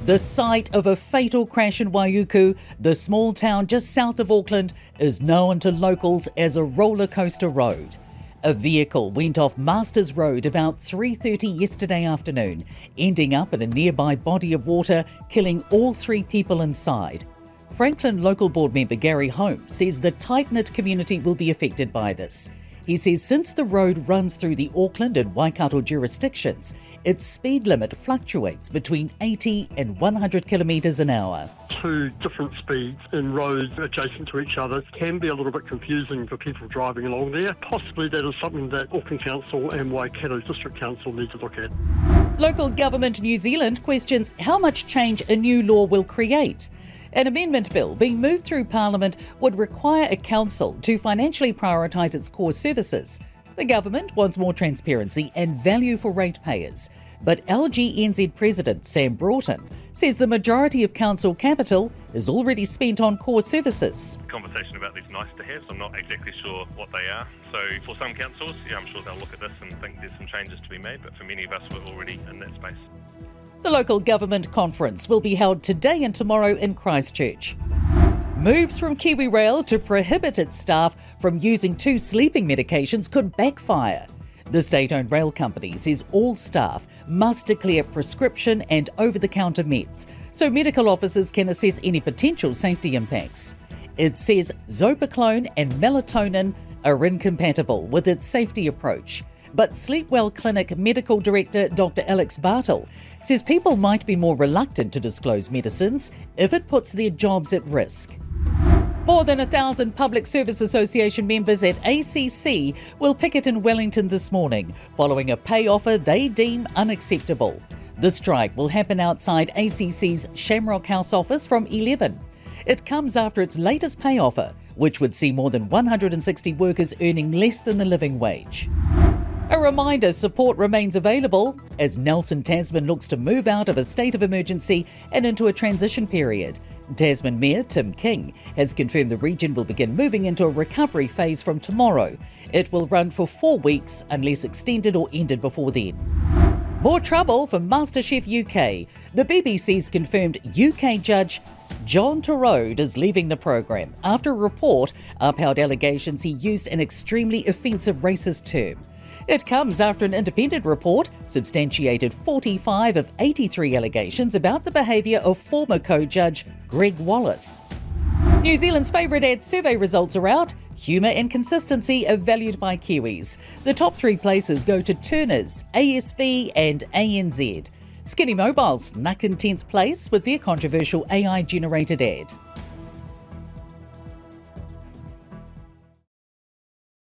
The site of a fatal crash in Waiuku, the small town just south of Auckland, is known to locals as a roller coaster road. A vehicle went off Masters Road about 3:30 yesterday afternoon, ending up in a nearby body of water, killing all 3 people inside. Franklin local board member Gary Holmes says the tight-knit community will be affected by this. He says since the road runs through the Auckland and Waikato jurisdictions, its speed limit fluctuates between 80 and 100 kilometres an hour. 2 different speeds in roads adjacent to each other can be a little bit confusing for people driving along there. Possibly that is something that Auckland Council and Waikato District Council need to look at. Local government New Zealand questions how much change a new law will create. An amendment bill being moved through Parliament would require a council to financially prioritise its core services. The government wants more transparency and value for ratepayers. But LGNZ President Sam Broughton says the majority of council capital is already spent on core services. Conversation about these nice to haves, I'm not exactly sure what they are. So for some councils, I'm sure they'll look at this and think there's some changes to be made, but for many of us, we're already in that space. The local government conference will be held today and tomorrow in Christchurch. Moves from Kiwirail to prohibit its staff from using 2 sleeping medications could backfire. The state-owned rail company says all staff must declare prescription and over-the-counter meds, so medical officers can assess any potential safety impacts. It says zopiclone and melatonin are incompatible with its safety approach. But Sleepwell Clinic Medical Director Dr. Alex Bartle says people might be more reluctant to disclose medicines if it puts their jobs at risk. More than 1,000 Public Service Association members at ACC will picket in Wellington this morning, following a pay offer they deem unacceptable. The strike will happen outside ACC's Shamrock House office from 11. It comes after its latest pay offer, which would see more than 160 workers earning less than the living wage. A reminder, support remains available as Nelson-Tasman looks to move out of a state of emergency and into a transition period. Tasman Mayor Tim King has confirmed the region will begin moving into a recovery phase from tomorrow. It will run for 4 weeks unless extended or ended before then. More trouble for Masterchef UK. The BBC's confirmed UK judge John Torode is leaving the programme after a report upheld allegations he used an extremely offensive racist term. It comes after an independent report substantiated 45 of 83 allegations about the behaviour of former co-judge Greg Wallace. New Zealand's favourite ad survey results are out. Humour and consistency are valued by Kiwis. The top 3 places go to Turners, ASB and ANZ. Skinny Mobile snuck in 10th place with their controversial AI-generated ad.